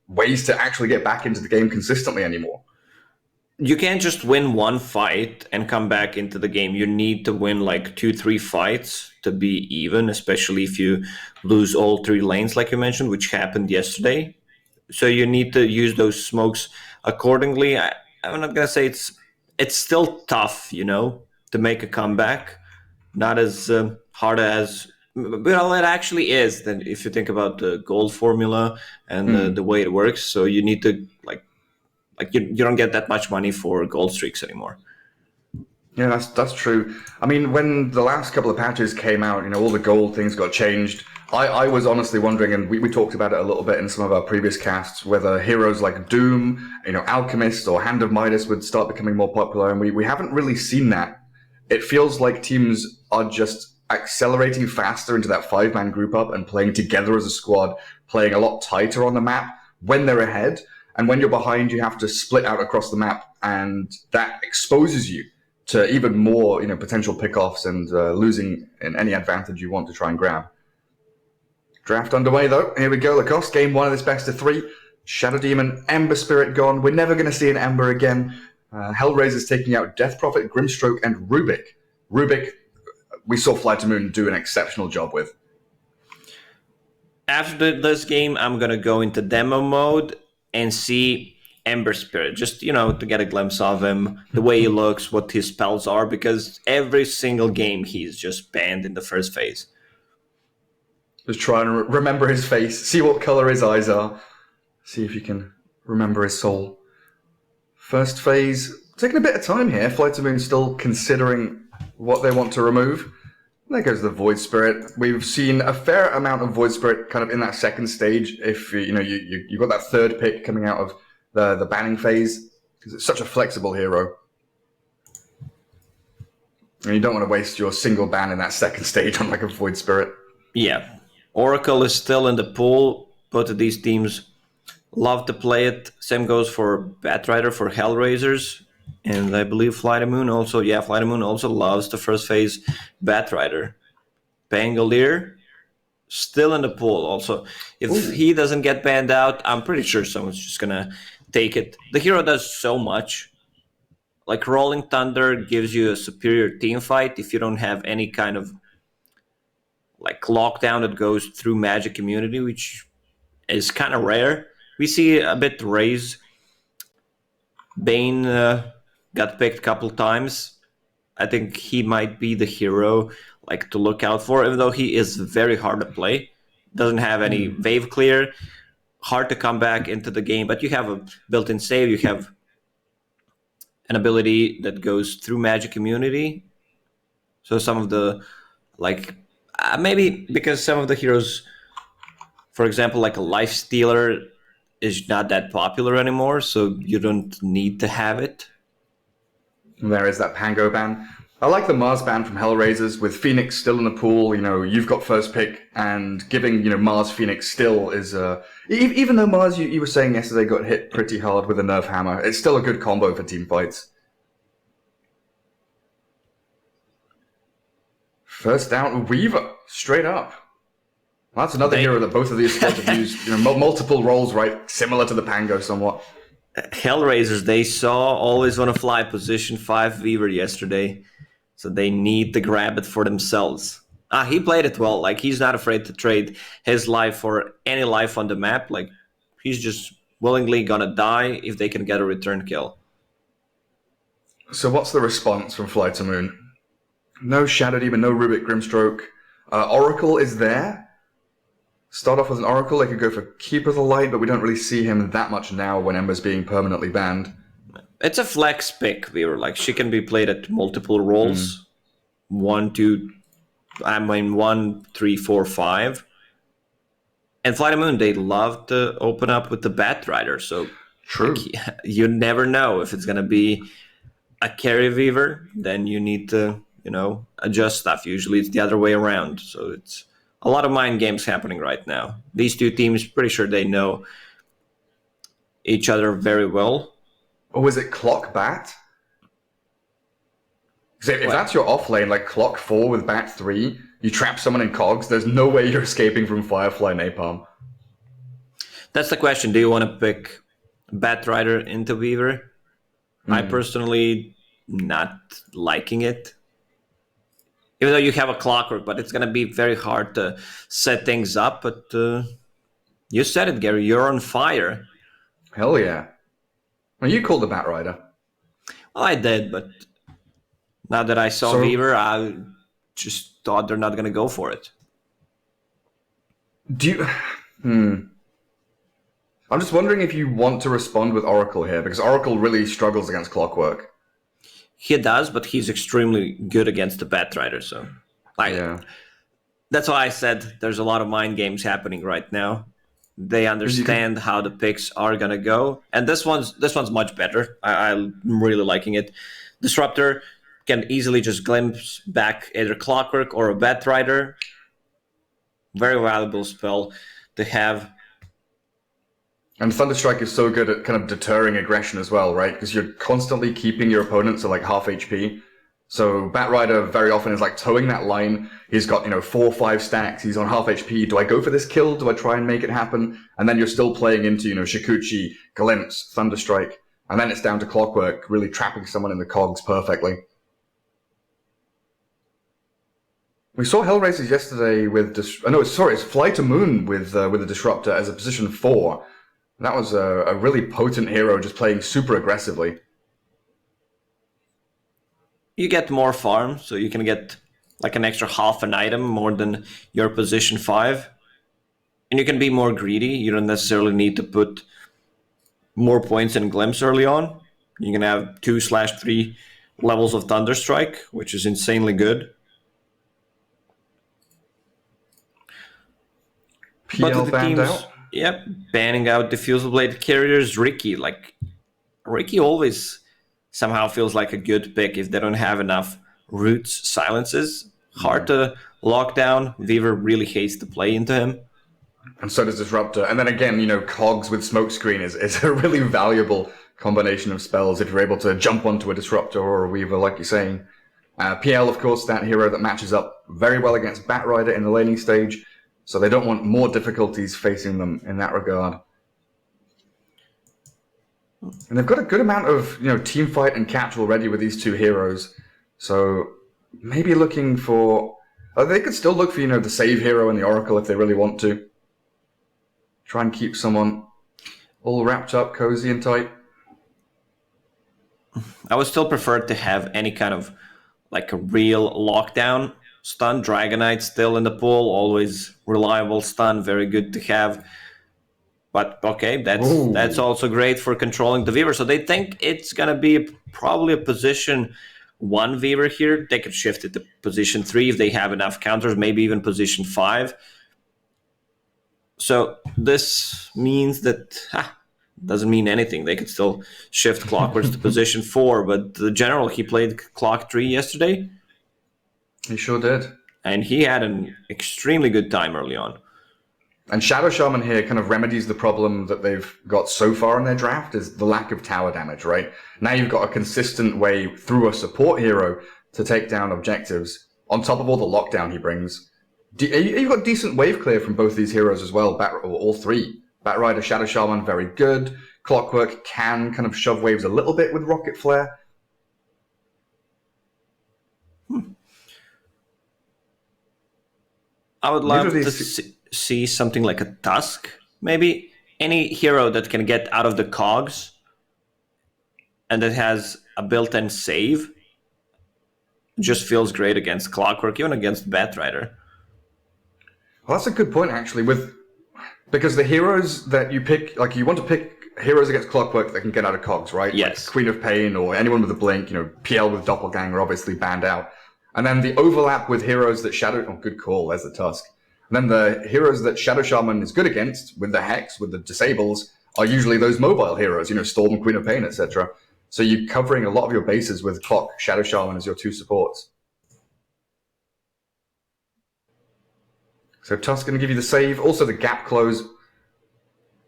ways to actually get back into the game consistently anymore. You can't just win one fight and come back into the game. You need to win like 2-3 fights to be even, especially if you lose all 3 lanes, like you mentioned, which happened yesterday. So you need to use those smokes accordingly. I'm not gonna say it's still tough, to make a comeback. Not as hard as, well, it actually is. Then if you think about the gold formula and the way it works, so you need to you don't get that much money for gold streaks anymore. Yeah, that's true. I mean, when the last couple of patches came out, all the gold things got changed. I was honestly wondering, and we talked about it a little bit in some of our previous casts, whether heroes like Doom, Alchemist or Hand of Midas would start becoming more popular, and we haven't really seen that. It feels like teams are just accelerating faster into that 5-man group up and playing together as a squad, playing a lot tighter on the map when they're ahead. And when you're behind, you have to split out across the map, and that exposes you to even more, potential pickoffs and losing in any advantage you want to try and grab. Draft underway, though. Here we go, Lacoste. Game 1 of this best of 3. Shadow Demon, Ember Spirit gone. We're never going to see an Ember again. HellRaisers taking out Death Prophet, Grimstroke, and Rubik. Rubik, we saw Fly to Moon do an exceptional job with. After this game, I'm going to go into demo mode and see Ember Spirit, just, to get a glimpse of him, the way he looks, what his spells are, because every single game he's just banned in the first phase. Just try and remember his face, see what color his eyes are, see if you can remember his soul. First phase, taking a bit of time here. Fly to Moon still considering what they want to remove. There goes the Void Spirit. We've seen a fair amount of Void Spirit kind of in that second stage. If you've got that third pick coming out of the banning phase, because it's such a flexible hero, and you don't want to waste your single ban in that second stage on like a Void Spirit. Yeah, Oracle is still in the pool. Both of these teams love to play it. Same goes for Batrider for HellRaisers. And I believe Fly to Moon also, Fly to Moon also loves the first phase Batrider. Pangolier, still in the pool also. If he doesn't get banned out, I'm pretty sure someone's just going to take it. The hero does so much. Like Rolling Thunder gives you a superior team fight if you don't have any kind of like lockdown that goes through Magic Immunity, which is kind of rare. We see a bit Raze. Bane got picked a couple times. I think he might be the hero to look out for, even though he is very hard to play. Doesn't have any wave clear. Hard to come back into the game, but you have a built-in save. You have an ability that goes through Magic Immunity. So some of the, maybe because some of the heroes, for example, like a Life Stealer, is not that popular anymore, so you don't need to have it. There is that Pango ban. I like the Mars ban from HellRaisers with Phoenix still in the pool. You've got first pick, and giving Mars Phoenix still is even though Mars you were saying yesterday got hit pretty hard with a nerf hammer, it's still a good combo for team fights. First down, Weaver, straight up. Well, that's another hero that both of these squads have used. Multiple roles, right? Similar to the Pango somewhat. HellRaisers, they saw always want to fly position 5 Weaver yesterday, so they need to grab it for themselves. He played it well. He's not afraid to trade his life for any life on the map. He's just willingly gonna die if they can get a return kill. So what's the response from Fly to Moon? No Shadow Demon, no Rubik Grimstroke. Oracle is there. Start off with an Oracle. They could go for Keeper of the Light, but we don't really see him that much now when Ember's being permanently banned. It's a flex pick, Weaver. She can be played at multiple roles. 1, 3, 4, 5. And Fly to Moon, they love to open up with the Batrider, so true. You never know if it's going to be a carry Weaver. Then you need to, adjust stuff. Usually it's the other way around, so it's a lot of mind games happening right now. These two teams, pretty sure they know each other very well. Or is it Clock Bat? Because if that's your off lane, Clock 4 with Bat 3, you trap someone in cogs, there's no way you're escaping from Firefly Napalm. That's the question. Do you want to pick Batrider into Weaver? I personally not liking it. Even though you have a Clockwork, but it's going to be very hard to set things up. But you said it, Gary. You're on fire. Hell yeah. Well, you called the Batrider. Well, I did, but now that I saw Weaver, I just thought they're not going to go for it. Do you... I'm just wondering if you want to respond with Oracle here, because Oracle really struggles against Clockwork. He does, but he's extremely good against the Batrider, so... That's why I said there's a lot of mind games happening right now. They understand how the picks are going to go, and this one's much better. I'm really liking it. Disruptor can easily just glimpse back either Clockwork or a Batrider. Very valuable spell to have. And Thunderstrike is so good at kind of deterring aggression as well, right? Because you're constantly keeping your opponents at like half HP. So Batrider very often is like towing that line. He's got, 4 or 5 stacks. He's on half HP. Do I go for this kill? Do I try and make it happen? And then you're still playing into, Shikuchi, Glimpse, Thunderstrike. And then it's down to Clockwork, really trapping someone in the cogs perfectly. We saw HellRaisers yesterday with... it's Fly to Moon with the Disruptor as a position 4. That was a really potent hero just playing super aggressively. You get more farm, so you can get like an extra half an item more than your position 5. And you can be more greedy. You don't necessarily need to put more points in Glimpse early on. You can have 2/3 levels of Thunderstrike, which is insanely good. PL banned out? Yep, banning out Diffusal Blade carriers. Ricky always somehow feels like a good pick if they don't have enough roots, silences. Hard to lock down. Weaver really hates to play into him. And so does Disruptor. And then again, Cogs with Smokescreen is a really valuable combination of spells if you're able to jump onto a Disruptor or a Weaver, like you're saying. PL, of course, that hero that matches up very well against Batrider in the laning stage. So they don't want more difficulties facing them in that regard. And they've got a good amount of, team fight and catch already with these 2 heroes. So maybe looking for... they could still look for, the save hero and the Oracle if they really want to. Try and keep someone all wrapped up, cozy and tight. I would still prefer to have any kind of like a real lockdown stun. Dragonite still in the pool, always reliable stun, very good to have. But okay, that's also great for controlling the Weaver. So they think it's gonna be probably a position 1 Weaver here. They could shift it to position 3 if they have enough counters, maybe even position 5. So this means that doesn't mean anything. They could still shift Clockworks to position 4, but the general, he played Clock 3 yesterday. He sure did. And he had an extremely good time early on. And Shadow Shaman here kind of remedies the problem that they've got so far in their draft, is the lack of tower damage, right? Now you've got a consistent way through a support hero to take down objectives, on top of all the lockdown he brings. You've got decent wave clear from both these heroes as well, all 3. Batrider, Shadow Shaman, very good. Clockwork can kind of shove waves a little bit with Rocket Flare. I would love to see something like a Tusk, maybe. Any hero that can get out of the cogs and that has a built-in save just feels great against Clockwork, even against Batrider. Well, that's a good point, actually, because the heroes that you pick, like you want to pick heroes against Clockwork that can get out of cogs, right? Yes. Like Queen of Pain or anyone with a blink, PL with Doppelganger obviously banned out. And then the overlap with heroes that good call, there's the Tusk. And then the heroes that Shadow Shaman is good against, with the Hex, with the Disables, are usually those mobile heroes, Storm, Queen of Pain, etc. So you're covering a lot of your bases with Clock, Shadow Shaman as your 2 supports. So Tusk going to give you the save, also the gap close.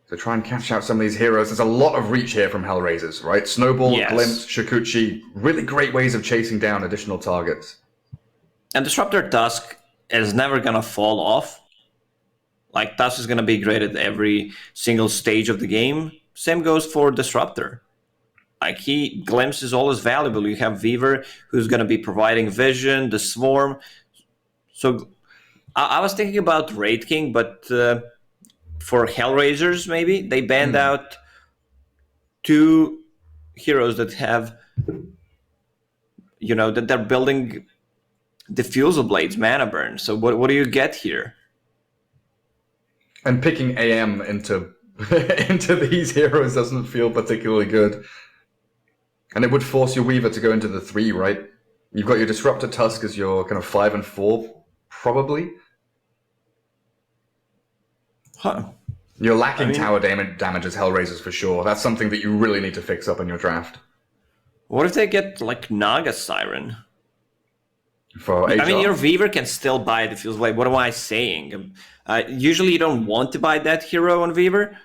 So try and catch out some of these heroes. There's a lot of reach here from HellRaisers, right? Snowball, yes. Glimpse, Shikuchi, really great ways of chasing down additional targets. And Disruptor Tusk is never going to fall off. Like, Tusk is going to be great at every single stage of the game. Same goes for Disruptor. Like, Glimpse is always valuable. You have Weaver, who's going to be providing vision, the Swarm. So I was thinking about Raid King, but for HellRaisers, maybe, they banned out 2 heroes that have, that they're building Diffusal Blades, Mana Burn. So what do you get here? And picking AM into into these heroes doesn't feel particularly good. And it would force your Weaver to go into the 3, right? You've got your Disruptor Tusk as your kind of 5 and 4, probably. Huh. You're lacking tower damage as HellRaisers for sure. That's something that you really need to fix up in your draft. What if they get, like, Naga Siren? For HR? I mean, your Weaver can still buy the Fuse Blade. What am I saying? Usually you don't want to buy that hero on Weaver.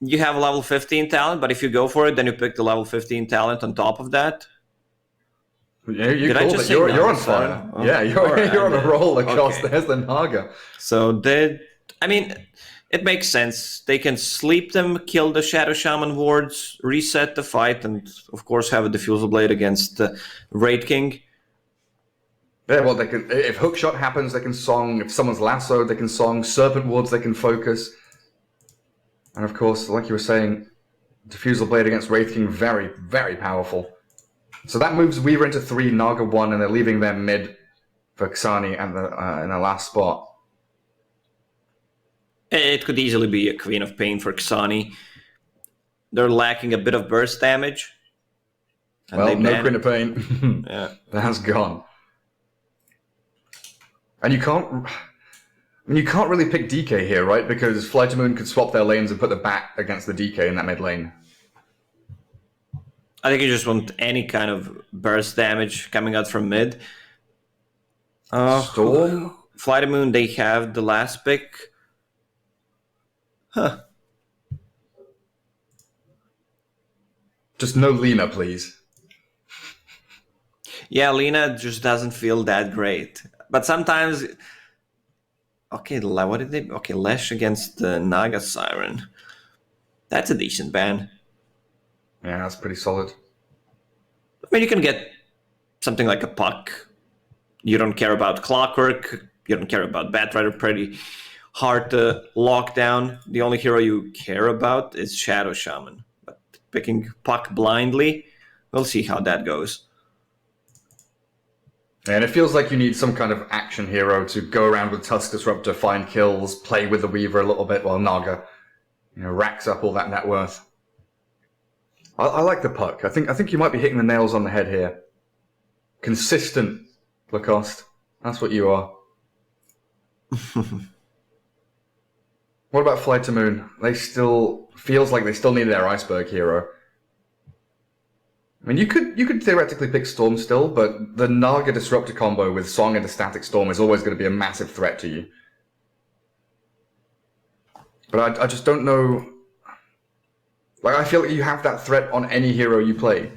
You have a level 15 talent, but if you go for it, then you pick the level 15 talent on top of that. Yeah, you're on fire. Oh, yeah, you're on a roll across. Okay. There's the Naga. So it makes sense. They can sleep them, kill the Shadow Shaman wards, reset the fight, and of course have a Diffusal Blade against Raid King. Yeah, well, they can. If Hookshot happens, they can song. If someone's lassoed, they can song. Serpent wards, they can focus. And of course, like you were saying, Diffusal Blade against Wraith King, very, very powerful. So that moves Weaver into 3, Naga 1, and they're leaving their mid for Xani and in the last spot. It could easily be a Queen of Pain for Xani. They're lacking a bit of burst damage. Well, no Queen of Pain. Yeah, that's gone. And you can't really pick DK here, right? Because Fly to Moon could swap their lanes and put the bat against the DK in that mid lane. I think you just want any kind of burst damage coming out from mid. Storm? Fly to Moon, they have the last pick. Huh. Just no Lina, please. Yeah, Lina just doesn't feel that great. But sometimes... Okay, what did they... Okay, Lesh against the Naga Siren. That's a decent ban. Yeah, that's pretty solid. I mean, you can get something like a Puck. You don't care about Clockwork. You don't care about Batrider. Pretty hard to lock down. The only hero you care about is Shadow Shaman. But picking Puck blindly, we'll see how that goes. And it feels like you need some kind of action hero to go around with Tusk Disruptor, find kills, play with the Weaver a little bit while Naga, racks up all that net worth. I like the Puck. I think you might be hitting the nails on the head here. Consistent, Lacoste. That's what you are. What about Flight to Moon? Feels like they still need their Iceberg hero. I mean, you could theoretically pick Storm still, but the Naga Disruptor combo with Song into Static Storm is always going to be a massive threat to you. But I just don't know... Like, I feel like you have that threat on any hero you play.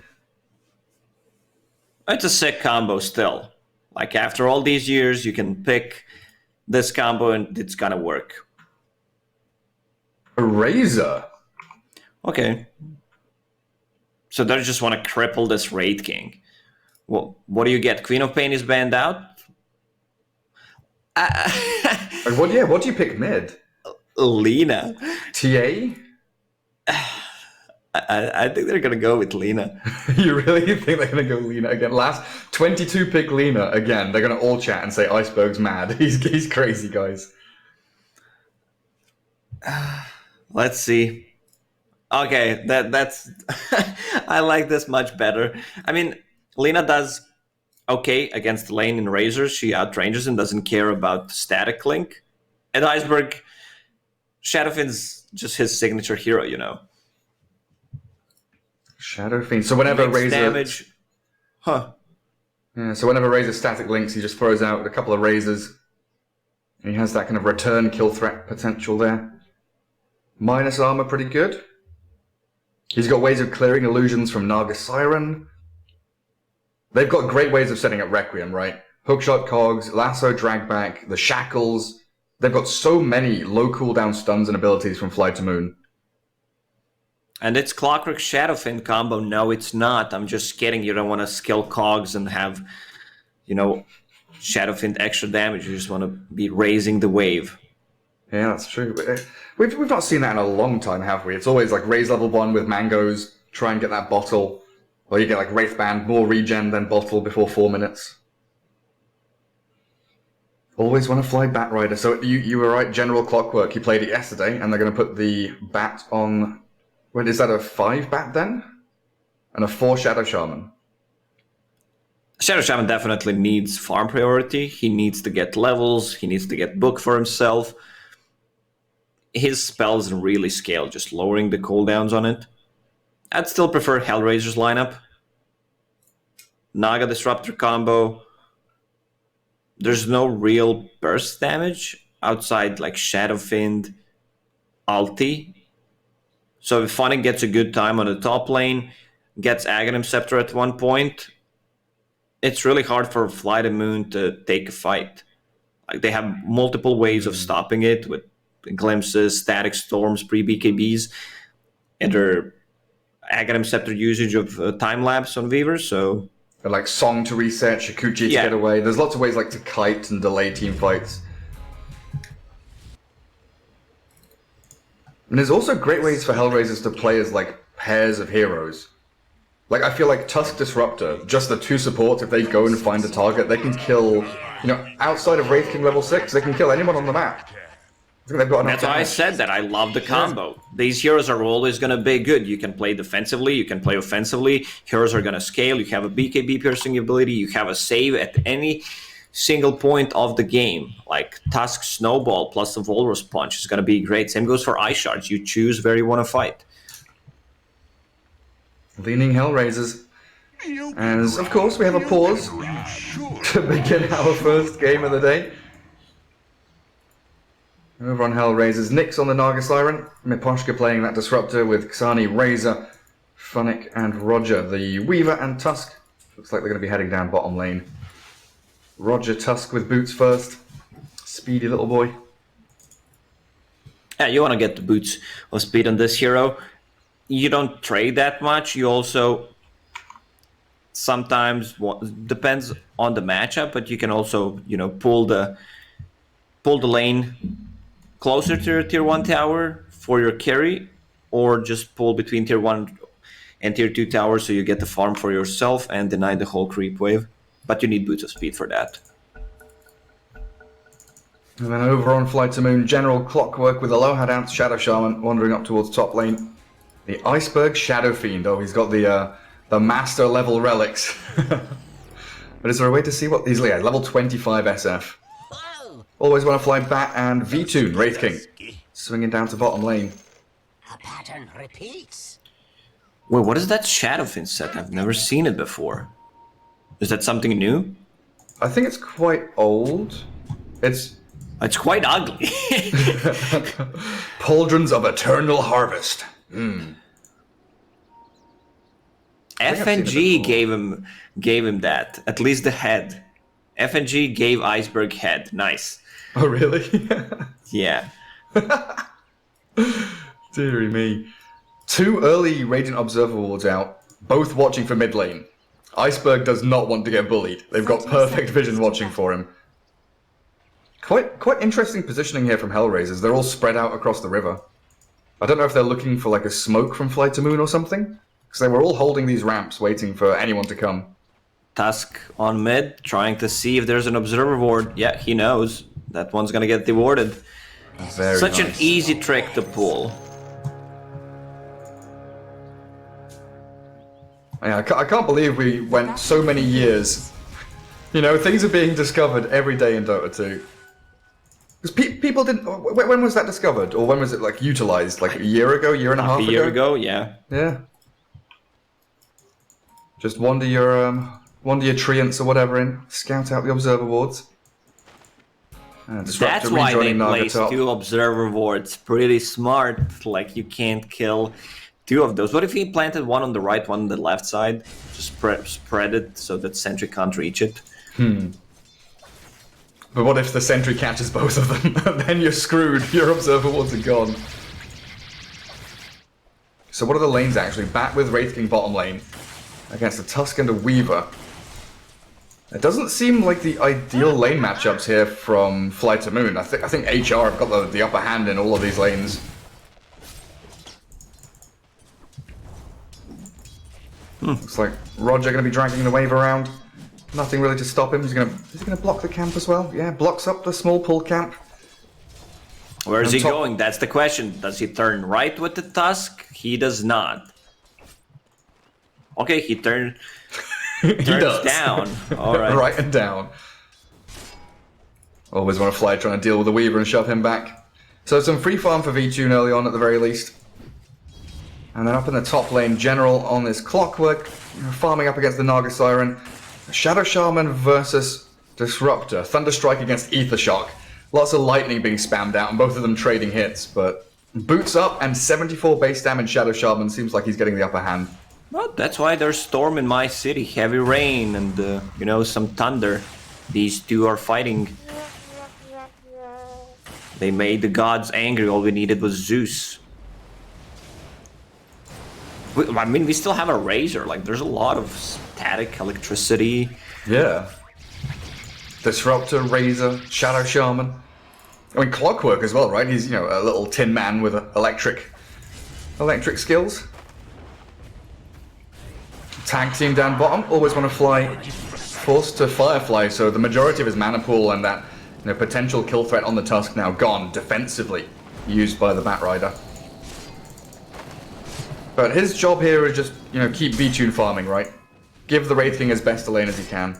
It's a sick combo still. Like, after all these years, you can pick this combo and it's gonna work. A Razor? Okay. So they just want to cripple this Raid King. Well, what do you get? Queen of Pain is banned out? What do you pick mid? Lina. TA? I think they're going to go with Lina. You really think they're going to go Lina again? Last 22 pick Lina again. They're going to all chat and say Iceberg's mad. He's crazy, guys. Let's see. Okay, that's... I like this much better. I mean, Lina does okay against lane in Razors. She outranges and doesn't care about static link. And Iceberg, Shadowfin's just his signature hero, Shadow Fiend. So whenever Razor damage, Yeah. So whenever Razor static links, he just throws out a couple of Razors. He has that kind of return kill threat potential there. Minus armor, pretty good. He's got ways of clearing illusions from Naga Siren. They've got great ways of setting up Requiem, right? Hookshot Cogs, Lasso Dragback, the Shackles. they've got so many low cooldown stuns and abilities from Fly to Moon. And it's Clockwork Shadowfin combo. No, it's not. I'm just kidding. You don't want to skill cogs and have, Shadowfin extra damage. You just want to be raising the wave. Yeah, that's true. We've not seen that in a long time, have we? It's always like raise level 1 with mangoes, try and get that bottle, or you get like Wraithband, more regen, then bottle before 4 minutes. Always want to fly Bat Rider. So you were right, General Clockwork. You played it yesterday, and they're going to put the Bat on. Wait, is that a 5 Bat then? And a 4 Shadow Shaman? Shadow Shaman definitely needs farm priority. He needs to get levels. He needs to get book for himself. His spell doesn't really scale, just lowering the cooldowns on it. I'd still prefer HellRaisers lineup. Naga Disruptor combo. There's no real burst damage outside like Shadowfiend, ulti. So if Funny gets a good time on the top lane, gets Aghanim Scepter at one point, it's really hard for Fly the Moon to take a fight. Like they have multiple ways of stopping it with glimpses, static storms, pre-BKBs, and their Aghanim Scepter usage of time lapse on Weaver. So like Song to reset, Shikuchi to get away. There's lots of ways like to kite and delay team fights. And there's also great ways for HellRaisers to play as like pairs of heroes. Like I feel like Tusk Disruptor, just the 2 supports, if they go and find a target, they can kill, outside of Wraith King level 6, they can kill anyone on the map. That's why I said that I love the combo. Yeah. These heroes are always going to be good. You can play defensively, you can play offensively. Heroes are going to scale. You have a BKB piercing ability. You have a save at any single point of the game. Like Tusk Snowball plus the Walrus Punch is going to be great. Same goes for Ice Shards. You choose where you want to fight. Leaning HellRaisers. As, of course, we have a pause to begin our first game of the day. Over on HellRaisers, Nyx on the Naga Siren, Miposhka playing that Disruptor with Xani, Razor, Funnick, and Roger. The Weaver and Tusk. Looks like they're going to be heading down bottom lane. Roger Tusk with boots first. Speedy little boy. Yeah, you want to get the boots of speed on this hero. You don't trade that much. You also sometimes depends on the matchup, but you can also pull the lane closer to your tier 1 tower for your carry, or just pull between tier 1 and tier 2 towers so you get the farm for yourself and deny the whole creep wave. But you need boots of speed for that. And then over on Fly to Moon, General Clockwork with a low hat out Shadow Shaman wandering up towards top lane. The Iceberg Shadow Fiend. Oh, he's got the master level relics. But is there a way to see what these are? Level 25 SF. Always want to fly Bat and V-Tune, Wraith King. Swinging down to bottom lane. A pattern repeats. Wait, what is that Shadowfin set? I've never seen it before. Is that something new? I think it's quite old. It's quite ugly. Pauldrons of Eternal Harvest. FNG gave him that. At least the head. FNG gave Iceberg head. Nice. Oh really? Yeah. Deary me. 2 early Radiant Observer wards out, both watching for mid lane. Iceberg does not want to get bullied. They've got perfect vision watching for him. Quite interesting positioning here from HellRaisers. They're all spread out across the river. I don't know if they're looking for like a smoke from Fly to Moon or something, because they were all holding these ramps waiting for anyone to come. Tusk on mid, trying to see if there's an observer ward. Yeah, he knows that one's gonna get dewarded. Such an easy trick to pull. Yeah, I can't believe we went so many years. Things are being discovered every day in Dota 2. Because people didn't. When was that discovered, or when was it like utilized? Like a year ago, year and a half ago. A year ago, yeah. Yeah. Just wander your treants or whatever in, scout out the observer wards. That's why they placed 2 observer wards. Pretty smart. Like you can't kill 2 of those. What if he planted one on the right, one on the left side? Just spread it so that sentry can't reach it. But But what if the sentry catches both of them? Then you're screwed. Your observer wards are gone. So what are the lanes actually? Bat with Wraith King bottom lane against a Tusk and a Weaver. It doesn't seem like the ideal lane matchups here from Fly to Moon. I think HR have got the upper hand in all of these lanes. Looks like Roger going to be dragging the wave around. Nothing really to stop him. Is he going to block the camp as well? Yeah, blocks up the small pull camp. Where is he going? That's the question. Does he turn right with the Tusk? He does not. Okay, he turns down. All right. Right and down. Always want to Fly trying to deal with the Weaver and shove him back. So some free farm for V-Tune early on at the very least. And then up in the top lane, General on this Clockwork, farming up against the Naga Siren. Shadow Shaman versus Disruptor. Thunderstrike against Ether Shock. Lots of lightning being spammed out and both of them trading hits, but boots up and 74 base damage Shadow Shaman seems like he's getting the upper hand. Well, that's why there's storm in my city. Heavy rain and, you know, some thunder. These two are fighting. They made the gods angry. All we needed was Zeus. I mean, we still have a Razor. Like, there's a lot of static electricity. Yeah. Disruptor, Razor, Shadow Shaman. I mean, Clockwork as well, right? He's, you know, a little tin man with electric skills. Tag team down bottom. Always want to Fly forced to Firefly, so the majority of his mana pool and that, you know, potential kill threat on the Tusk now gone defensively, used by the Bat Rider. But his job here is just, you know, keep V-Tune farming, right? Give the Wraith King as best a lane as he can.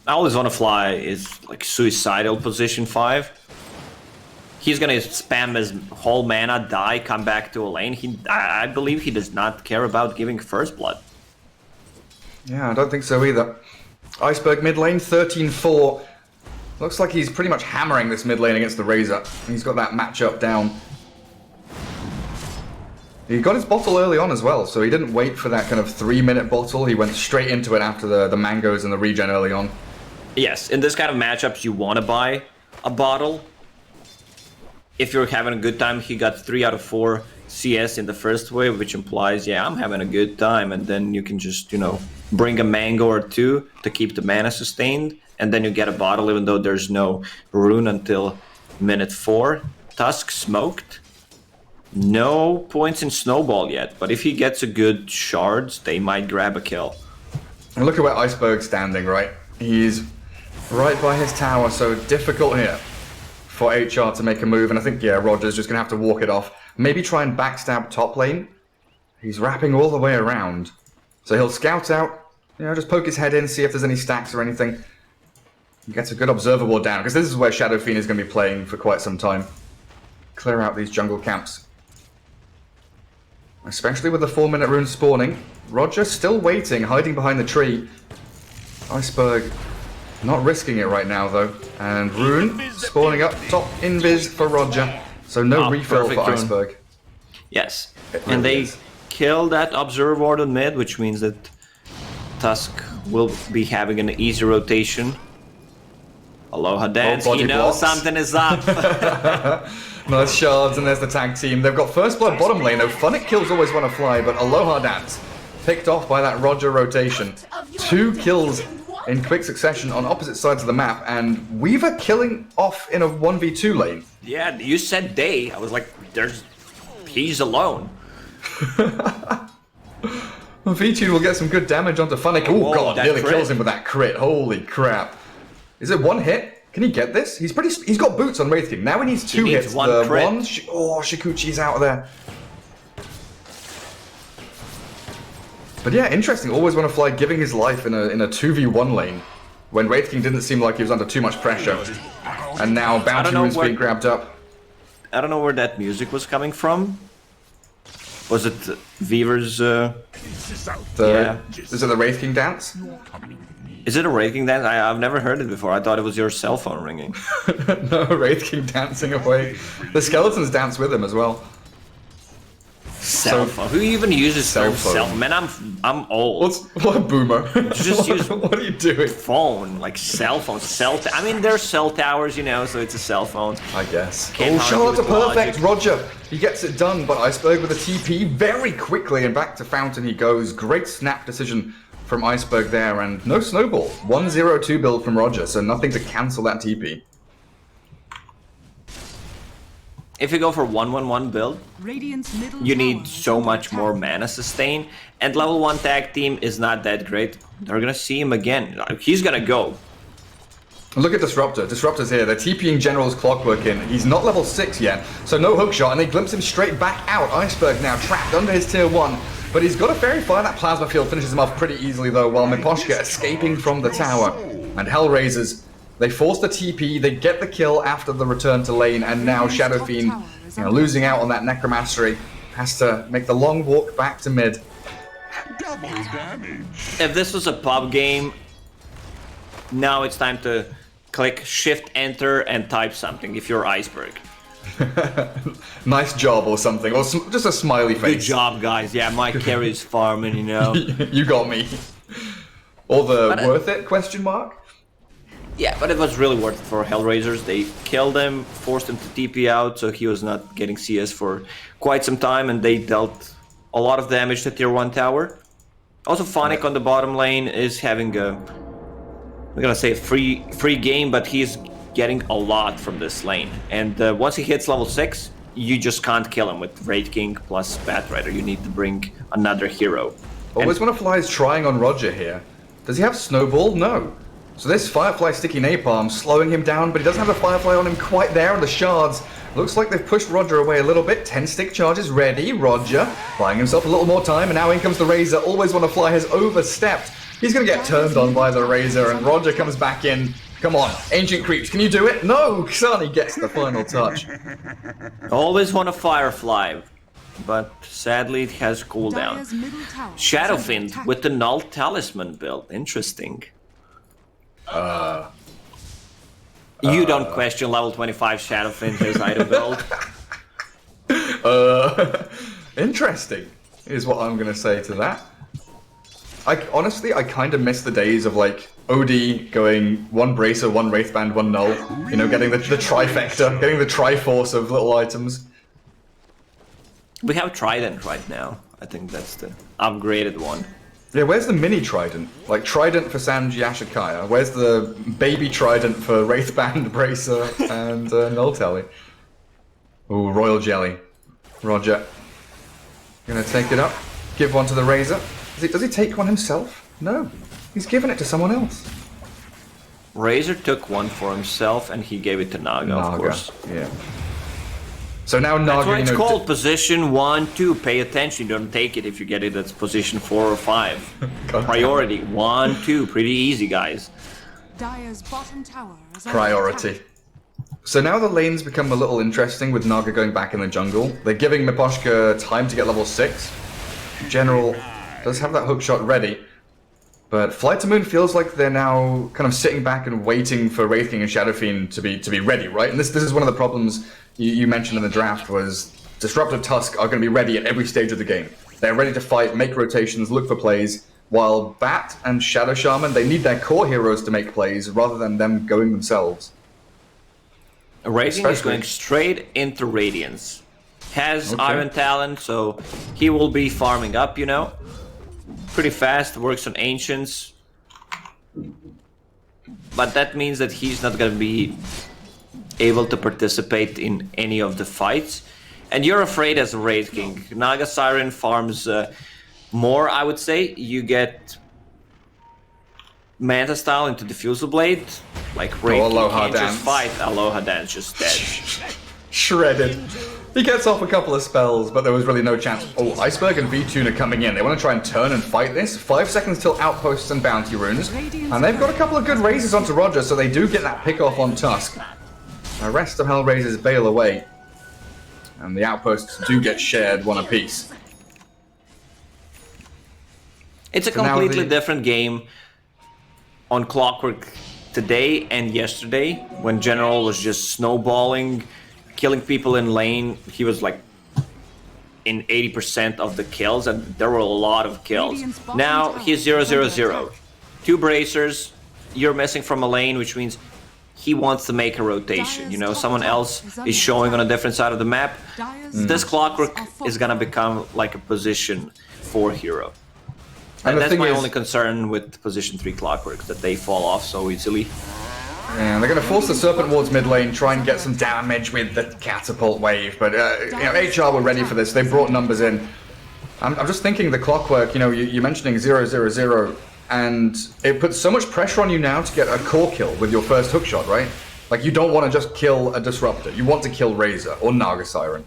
I always want to Fly is like suicidal position 5. He's gonna spam his whole mana, die, come back to a lane. I believe he does not care about giving first blood. Yeah, I don't think so either. Iceberg mid lane, 13-4. Looks like he's pretty much hammering this mid lane against the Razor. He's got that matchup down. He got his bottle early on as well, so he didn't wait for that kind of 3-minute bottle. He went straight into it after the mangoes and the regen early on. Yes, in this kind of matchups, you want to buy a bottle. If you're having a good time, he got 3 out of 4 CS in the first wave, which implies, yeah, I'm having a good time. And then you can just, you know, bring a mango or two to keep the mana sustained. And then you get a bottle, even though there's no rune until minute 4. Tusk smoked. No points in Snowball yet, but if he gets a good shards, they might grab a kill. And look at where Iceberg's standing, right? He's right by his tower, so difficult here for HR to make a move. And I think, yeah, Roger's just going to have to walk it off. Maybe try and backstab top lane. He's wrapping all the way around. So he'll scout out, you know, just poke his head in, see if there's any stacks or anything. He gets a good observer ward down, because this is where Shadow Fiend is going to be playing for quite some time. Clear out these jungle camps. Especially with the 4-minute rune spawning. Roger still waiting, hiding behind the tree. Iceberg not risking it right now, though. And rune spawning up top invis for Roger. So no refill for Iceberg. Rune. Yes, and they kill that observer ward on mid, which means that Tusk will be having an easy rotation. Aloha Dance, he knows something is up. Nice shards, and there's the tag team. They've got first blood bottom lane, though. Funnick kills always want to Fly, but Aloha Dance picked off by that Roger rotation. 2 kills in quick succession on opposite sides of the map, and Weaver killing off in a 1v2 lane. Yeah, you said they. I was like, he's alone. V-Tune will get some good damage onto Funnick. Oh god, nearly crit. kills him with that crit. Holy crap. Is it 1 hit? Can he get this? He's got boots on Wraith King. Now he needs 2 hits. One crit. Shikuchi's out of there. But yeah, interesting. Always want to Fly, giving his life in a 2v1 lane when Wraith King didn't seem like he was under too much pressure. And now Bounty Rune's being grabbed up. I don't know where that music was coming from. Was it Weaver's? Yeah. Is it the Wraith King dance? Is it a Wraith King dance? I've never heard it before. I thought it was your cell phone ringing. No, Wraith King dancing away. The skeletons dance with him as well. Cell phone. Who even uses Cell cell phone. phone? Man, I'm old. What a boomer. Just use what are you doing? phone, like cell phone, I mean, there's cell towers, you know, so it's a cell phone. I guess. Can't Oh, argue Charlotte, a with perfect. logic. Roger. He gets it done, but Iceberg with a TP very quickly, and back to Fountain he goes. Great snap decision from Iceberg there, and no snowball. 1-0-2 build from Roger, so nothing to cancel that TP. If you go for 1-1-1 build, Radiant's middle you tower need is so under much attack. more mana sustain, and level 1 tag team is not that great. They're gonna see him again. He's gonna go. Look at Disruptor. Disruptor's here. They're TPing General's Clockwork in. He's not level 6 yet, so no hookshot, and they glimpse him straight back out. Iceberg now trapped under his tier 1, but he's got a Fairy Fire. That Plasma Field finishes him off pretty easily, though, while Miposhka escaping from the tower. And HellRaisers, they force the TP, they get the kill after the return to lane, and now Shadow Fiend, losing out on that Necromastery, has to make the long walk back to mid. Double damage. If this was a pub game, now it's time to click Shift Enter and type something if you're Iceberg. Nice job or something, or just a smiley Good face. job, guys. Yeah, my carry is farming, you know. You got me. Or the But, worth it question mark? Yeah, but it was really worth it for HellRaisers. They killed him, forced him to TP out, so he was not getting CS for quite some time, and they dealt a lot of damage to tier 1 tower. Also, Phonic on the bottom lane is having a, I'm gonna say free game, but he's getting a lot from this lane. And once he hits level 6, you just can't kill him with Raid King plus Batrider. You need to bring another hero. Always when a fly is trying on Roger here. Does he have Snowball? No. So this Firefly Sticky Napalm slowing him down, but he doesn't have the Firefly on him quite there, and the shards. Looks like they've pushed Roger away a little bit. 10 stick charges ready. Roger buying himself a little more time, and now in comes the Razor. Always when a fly has overstepped. He's going to get turned on by the Razor, and Roger comes back in. Come on, Ancient Creeps, can you do it? No, Xani gets the final touch. Always want a Firefly, but sadly it has cooldown. Dire's middle tower is Shadow under Fiend attack. with the Null Talisman build. Interesting. You don't question level 25 Shadow Fiend his item build. Interesting, is what I'm going to say to that. Honestly, I kind of miss the days of, like, OD going one Bracer, one Wraithband, one Null. You know, getting the trifecta, getting the Triforce of little items. We have Trident right now. I think that's the upgraded one. Yeah, where's the mini Trident? Like, Trident for Sanji Ashikaya. Where's the baby Trident for Wraithband, Bracer, and Null Telly? Ooh, Royal Jelly. Roger. Gonna take it up. Give one to the Razor. Does he take one himself? No. He's given it to someone else. Razor took one for himself and he gave it to Naga, of course. Yeah. So now Naga, That's what it's you know, called, position 1, 2. Pay attention, don't take it if you get it at position 4 or 5. God Priority 1, 2. Pretty easy, guys. Dire's bottom tower is under priority. attack. So now the lanes become a little interesting with Naga going back in the jungle. They're giving Miposhka time to get level 6. General does have that hook shot ready. But Flight to Moon feels like they're now kind of sitting back and waiting for Wraith King and Shadow Fiend to be ready, right? And this is one of the problems you mentioned in the draft was Disruptive Tusk are going to be ready at every stage of the game. They're ready to fight, make rotations, look for plays, while Bat and Shadow Shaman, they need their core heroes to make plays rather than them going themselves. Raging is going straight into Radiance. Has Iron Talent, so he will be farming up, you know. Pretty fast, works on Ancients. But that means that he's not going to be able to participate in any of the fights. And you're afraid as a Raid King. Naga Siren farms more, I would say. You get Manta style into Diffusal Blade. Like Raid King Aloha can't Dance. just fight. Aloha Dance just dead. Shredded. He gets off a couple of spells, but there was really no chance. Oh, Iceberg and V-Tune are coming in. They want to try and turn and fight this. 5 seconds till Outposts and Bounty Runes. And they've got a couple of good raises onto Roger, so they do get that pick off on Tusk. The rest of HellRaisers bail away. And the Outposts do get shared one apiece. It's a So now completely the- different game on Clockwork today and yesterday, when General was just snowballing, killing people in lane. He was like in 80% of the kills, and there were a lot of kills. Radiant's bottom Now tower he's is under 0-0-0. attack. 2 bracers, you're missing from a lane, which means he wants to make a rotation. You know, someone else is showing on a different side of the map. This Clockwork is gonna become like a position 4 hero. And that's my only concern with position 3 Clockwork, that they fall off so easily. Yeah, they're going to force the Serpent Wards mid lane, try and get some damage with the catapult wave, but you know, HR were ready for this. They brought numbers in. I'm just thinking the Clockwork, you know, you're mentioning 0-0-0, and it puts so much pressure on you now to get a core kill with your first hookshot, right? Like, you don't want to just kill a Disruptor. You want to kill Razor or Naga Siren.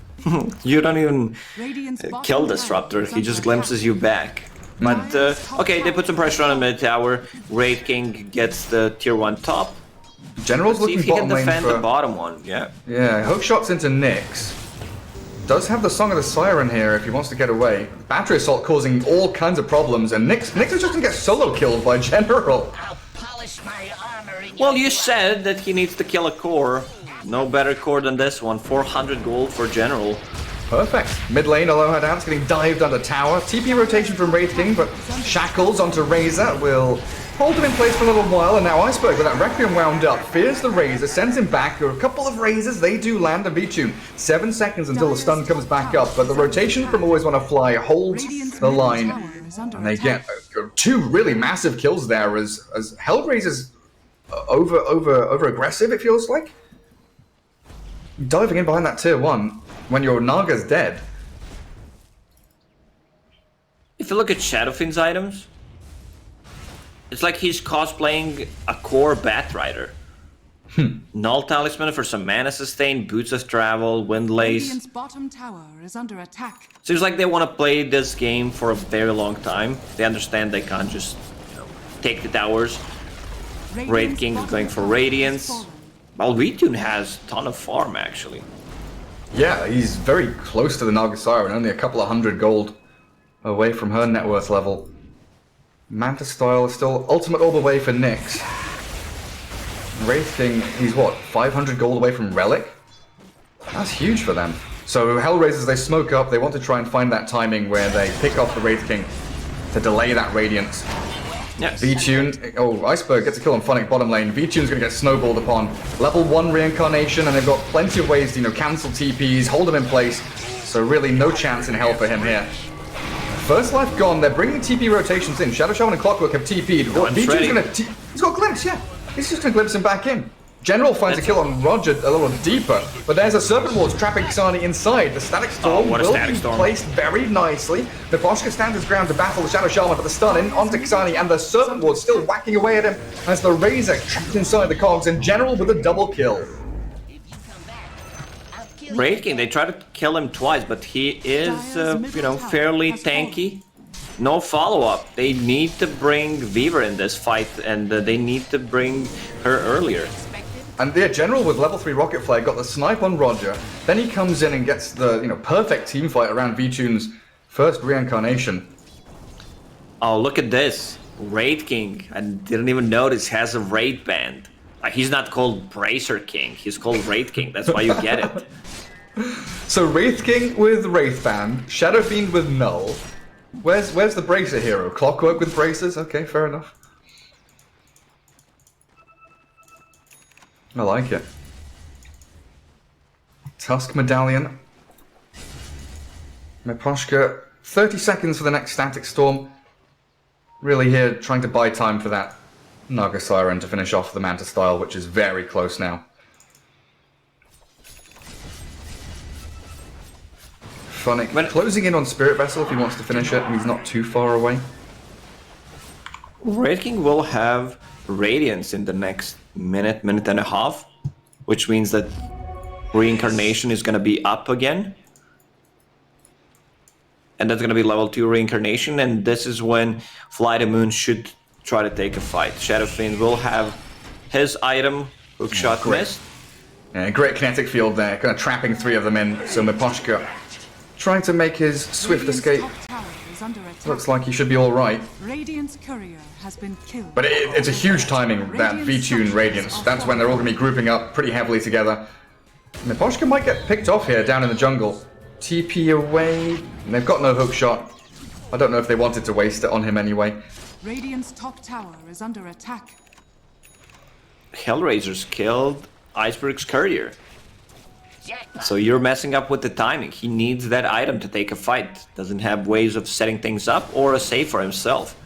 You don't even Radiant's kill bottom Disruptor, tower he is just under glimpses you back. But, okay, they put some pressure on the mid tower. Wraith King gets the tier 1 top. General's See looking if he can bottom lane defend for... the bottom one, yeah. Yeah, hookshots into Nyx. Does have the Song of the Siren here if he wants to get away. Battery Assault causing all kinds of problems, and Nyx is just going to get solo killed by General. I'll polish my armor in Well, your you said that he needs to kill a core. No better core than this one. 400 gold for General. Perfect. Mid lane, Aloha Dance getting dived under tower. TP rotation from Wraith King, but Shackles onto Razor will hold him in place for a little while, and now Iceberg with that Requiem wound up, fears the Razor, sends him back. There are a couple of Razors, they do land a V-Tune. 7 seconds until the stun comes back up, but the rotation from Always Wanna Fly holds the line, and they get 2 really massive kills there as HellRaisers over aggressive, it feels like. Diving in behind that tier 1 when your Naga's dead. If you look at Shadowfiend's items, it's like he's cosplaying a core Batrider. Null Talisman for some mana sustain, Boots of Travel, Windlace. Radiant's bottom tower is under attack. Seems like they want to play this game for a very long time. They understand they can't just, you know, take the towers. Wraith King is going for Radiance. Well, V-Tune has a ton of farm, actually. Yeah, he's very close to the Naga Siren, only a couple of 100 gold away from her net worth level. Manta Style is still ultimate orb away for Nyx. Wraith King, he's what, 500 gold away from Relic? That's huge for them. So HellRaisers, they smoke up, they want to try and find that timing where they pick off the Wraith King to delay that Radiance. Yes. V-Tune, oh, Iceberg gets a kill on Phonic bottom lane. V-Tune's gonna get snowballed upon. Level 1 reincarnation, and they've got plenty of ways to, you know, cancel TPs, hold them in place. So really no chance in hell for him here. First life gone, they're bringing TP rotations in. Shadow Shaman and Clockwork have TP'd. V-Tune's gonna, he's got a glimpse, yeah. He's just gonna glimpse him back in. General finds a kill on Roger a little deeper, but there's a Serpent Wards trapping Kasani inside. The Static Storm will be placed very nicely. Neposhka stands his ground to battle the Shadow Shaman, but the stun in onto Kasani, and the Serpent Wards still whacking away at him as the Razor trapped inside the cogs, and General with a double kill. Wraith King, they try to kill him twice, but he is, you know, fairly tanky. No follow-up. They need to bring Weaver in this fight, and they need to bring her earlier. And yeah, General with level 3 Rocket Flare got the snipe on Roger. Then he comes in and gets the, you know, perfect team fight around V-Tune's first reincarnation. Oh, look at this. Wraith King, I didn't even notice, has a Wraith band. Like, he's not called Bracer King, he's called Wraith King. That's why you get it. So Wraith King with Wraith Band, Shadow Fiend with Null. Where's the Bracer hero? Clockwork with Bracers? Okay, fair enough. I like it. Tusk Medallion. Meposhka, 30 seconds for the next Static Storm. Really here trying to buy time for that Naga Siren to finish off the Manta Style, which is very close now. Phonic closing in on Spirit Vessel if he wants to finish it, and he's not too far away. Wraith King will have Radiance in the next minute and a half, which means that Reincarnation is going to be up again. And that's going to be level 2 Reincarnation, and this is when Fly the Moon should try to take a fight. Shadowfiend will have his item, Hookshot Mist. Yeah, great kinetic field there, kind of trapping 3 of them in, so Meposhka trying to make his swift escape. Looks like he should be alright. Radiant's courier has been killed. But it's a huge timing, that V-Tune Radiance. That's when they're all going to be grouping up pretty heavily together. Meposhka might get picked off here down in the jungle. TP away. They've got no hook shot. I don't know if they wanted to waste it on him anyway. Radiant's top tower is under attack. HellRaisers killed Iceberg's courier. So you're messing up with the timing. He needs that item to take a fight. Doesn't have ways of setting things up or a save for himself.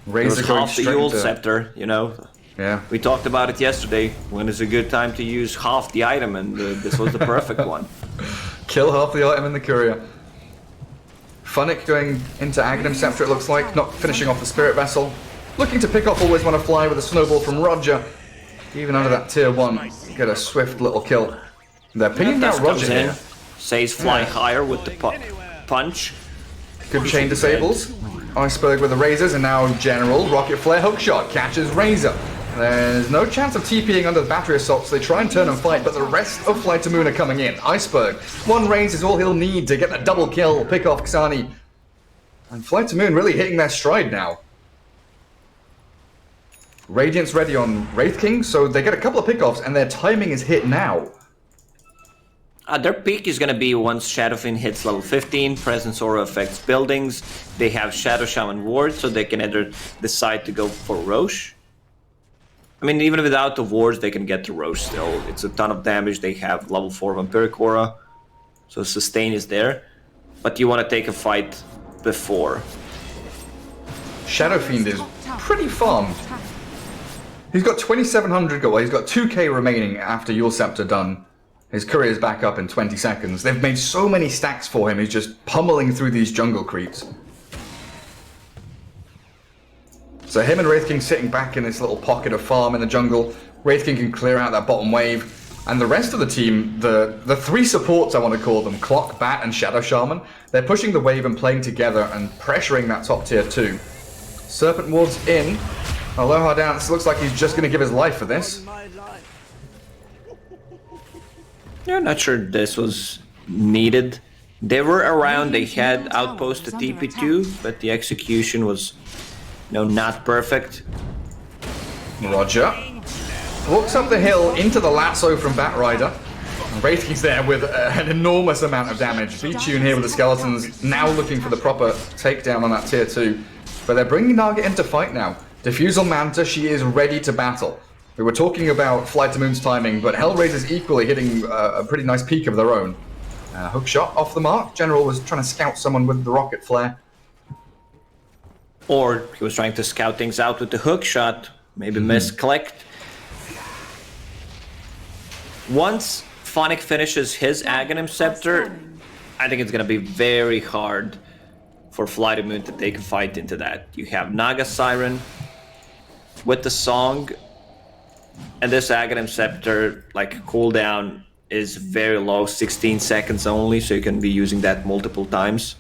Razor It was going half the straight Yule to- scepter, you know. Yeah. We talked about it yesterday. When is a good time to use half the item, and this was the perfect one. Kill half the item in the courier. Funnick going into Aghanim Scepter, it looks like, not finishing off the Spirit Vessel. Looking to pick off Always Wanna Fly with a snowball from Roger. Even under that tier 1, get a swift little kill. They're pinging out Dust Roger comes in, here. says fly higher with the punch. Good chain disables. Iceberg with the Razors, and now General, Rocket Flare Hookshot, catches Razor. There's no chance of TPing under the battery assault, so they try and turn and fight, but the rest of Flight to Moon are coming in. Iceberg, one raise is all he'll need to get a double kill, pick off Xani. And Flight to Moon really hitting their stride now. Radiant's ready on Wraith King, so they get a couple of pickoffs, and their timing is hit now. Their peak is going to be once Shadowfin hits level 15, Presence Aura affects buildings, they have Shadow Shaman Ward, so they can either decide to go for Roche. I mean, even without the wards, they can get to Roche still. It's a ton of damage, they have level 4 Vampiric Aura, so sustain is there. But you want to take a fight before. Shadow Fiend is pretty farmed. He's got 2,700 gold. He's got 2k remaining after Yule Scepter done. His courier's back up in 20 seconds. They've made so many stacks for him, he's just pummeling through these jungle creeps. So him and Wraith King sitting back in this little pocket of farm in the jungle. Wraith King can clear out that bottom wave. And the rest of the team, the three supports I want to call them, Clock, Bat, and Shadow Shaman, they're pushing the wave and playing together and pressuring that top tier 2. Serpent Ward's in. Aloha Dance looks like he's just going to give his life for this. Yeah, not sure this was needed. They were around, they had outpost to TP2, but the execution was, not perfect. Roger. Walks up the hill into the lasso from Batrider. Wraith King's there with an enormous amount of damage. B-Tune here with the skeletons, now looking for the proper takedown on that tier 2. But they're bringing Naga into fight now. Diffusal Manta, she is ready to battle. We were talking about Flight to Moon's timing, but HellRaisers equally hitting a pretty nice peak of their own. Hook shot off the mark. General was trying to scout someone with the rocket flare. Or he was trying to scout things out with the hook shot, maybe misclicked. Once Phonic finishes his Aghanim Scepter, I think it's going to be very hard for Flight to Moon to take a fight into that. You have Naga Siren with the song, and this Aghanim Scepter, cooldown is very low, 16 seconds only, so you can be using that multiple times.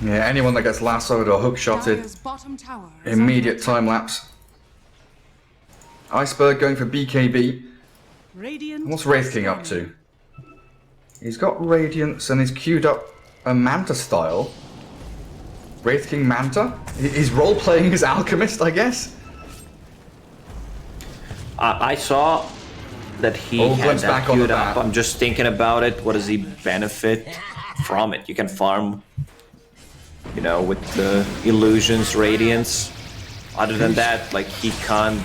Yeah, anyone that gets lassoed or hook-shotted, immediate time lapse. Iceberg going for BKB. What's Wraith King up to? He's got Radiance and he's queued up a Manta style. Wraith King Manta? He's role-playing as Alchemist, I guess? I saw that he had that queued up. I'm just thinking about it. What does he benefit from it? You can farm, with the illusions, radiance. Other than that, he can't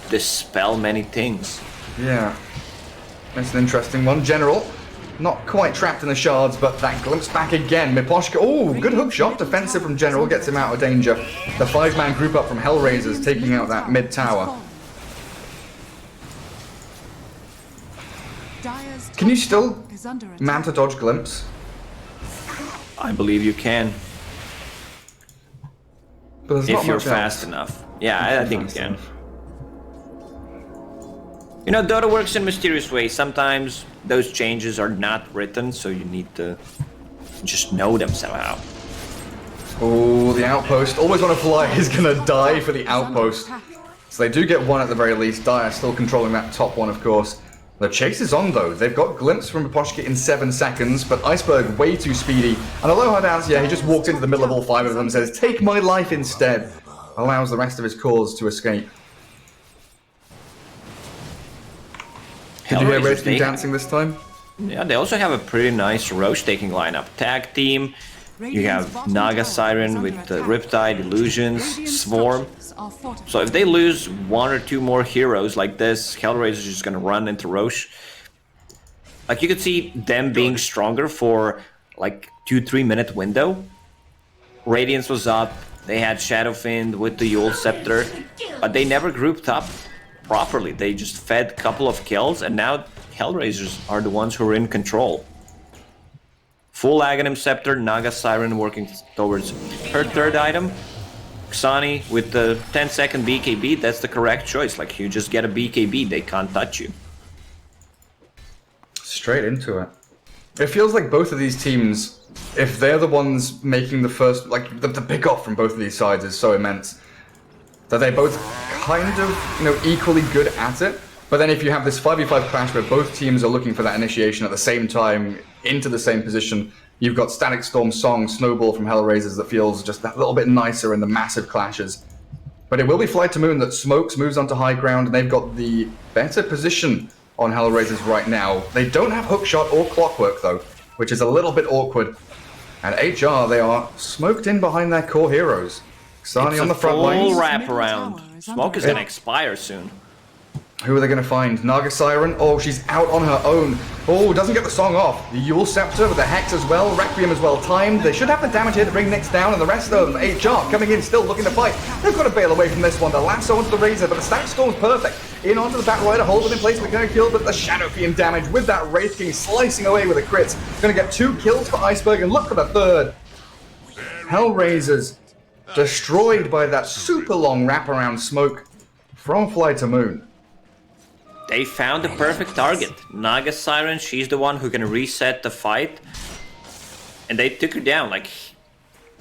dispel many things. Yeah. That's an interesting one. General, not quite trapped in the shards, but that glimpse back again. Miposhka, oh, good hook shot. Defensive from General, gets him out of danger. The 5-man group up from HellRaisers, taking out that mid tower. Can you still Manta dodge glimpse? I believe you can. But if you're fast enough. Yeah, I think you can. Dota works in mysterious ways. Sometimes those changes are not written, so you need to just know them somehow. Oh, the outpost. Always Wanna Fly is gonna die for the outpost. So they do get one at the very least. Dire still controlling that top one, of course. The chase is on, though. They've got Glimpse from Miposhka in 7 seconds, but Iceberg way too speedy. And Aloha Dance, yeah, he just walks into the middle of all 5 of them and says, "Take my life instead." Allows the rest of his cause to escape. Did you hear HellRaisers, Wraithking dancing this time? yeah, they also have a pretty nice Roche-taking lineup. Tag team, you have Naga Siren with Riptide, Illusions, Swarm. So if they lose 1 or 2 more heroes like this, HellRaisers is just gonna run into Roche. Like, you could see them being stronger for like 2-3 minute window. Radiance was up, they had Shadowfiend with the Yule Scepter, but they never grouped up properly. They just fed a couple of kills, and now HellRaisers are the ones who are in control. Full Aghanim Scepter, Naga Siren working towards her third item. Xani with the 10-second BKB, that's the correct choice. Like, you just get a BKB, they can't touch you. Straight into it. It feels like both of these teams, if they're the ones making the first, like the pick off from both of these sides is so immense that they're both kind of, you know, equally good at it. But then if you have this 5v5 clash where both teams are looking for that initiation at the same time, into the same position, you've got Static Storm, Song, Snowball from HellRaisers that feels just that little bit nicer in the massive clashes. But it will be Flight to Moon that smokes, moves onto high ground, and they've got the better position on HellRaisers right now. They don't have Hookshot or Clockwork though, which is a little bit awkward. And HR, they are smoked in behind their core heroes. Xani on the front lines. Full wraparound. Smoke is gonna expire soon. Who are they going to find? Naga Siren? Oh, she's out on her own. Oh, doesn't get the song off. The Yule Scepter with the Hex as well. Requiem as well timed. They should have the damage here to bring Nyx down, and the rest of them, HR, coming in still looking to fight. They've got to bail away from this one. The lasso onto the Razor, but the Static Storm's perfect. In onto the Batrider, hold it in place, McKenna killed, but the Shadow Fiend damage with that Wraith King slicing away with the crits. Going to get 2 kills for Iceberg, and look for the third. HellRaisers destroyed by that super long wraparound smoke from Fly to Moon. They found the perfect target. Naga Siren, she's the one who can reset the fight. And they took her down. Like,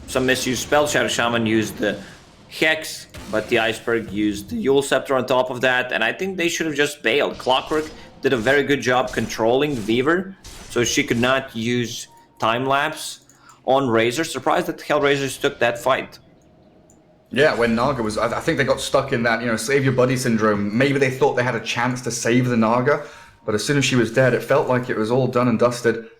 some misused spell. Shadow Shaman used the Hex, but the Iceberg used the Yule Scepter on top of that. And I think they should have just bailed. Clockwork did a very good job controlling Weaver, so she could not use time-lapse on Razor. Surprised that HellRaisers took that fight. Yeah, when Naga was, I think they got stuck in that, you know, save your buddy syndrome. Maybe they thought they had a chance to save the Naga, but as soon as she was dead, it felt like it was all done and dusted.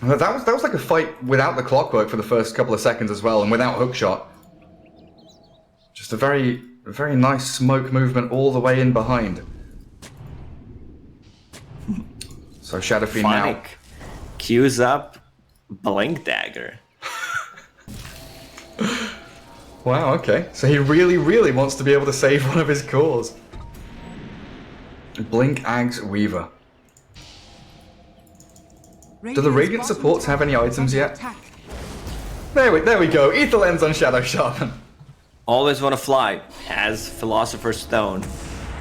That was like a fight without the Clockwork for the first couple of seconds as well, and without Hookshot. Just a very nice smoke movement all the way in behind. So Shadowfiend now queues up Blink Dagger. Wow, okay. So he really wants to be able to save one of his cores. Blink Ags Weaver. Do the Radiant supports have any items yet? There we go. Ether Lens on Shadow Shaman. Always want to fly. Has Philosopher's Stone.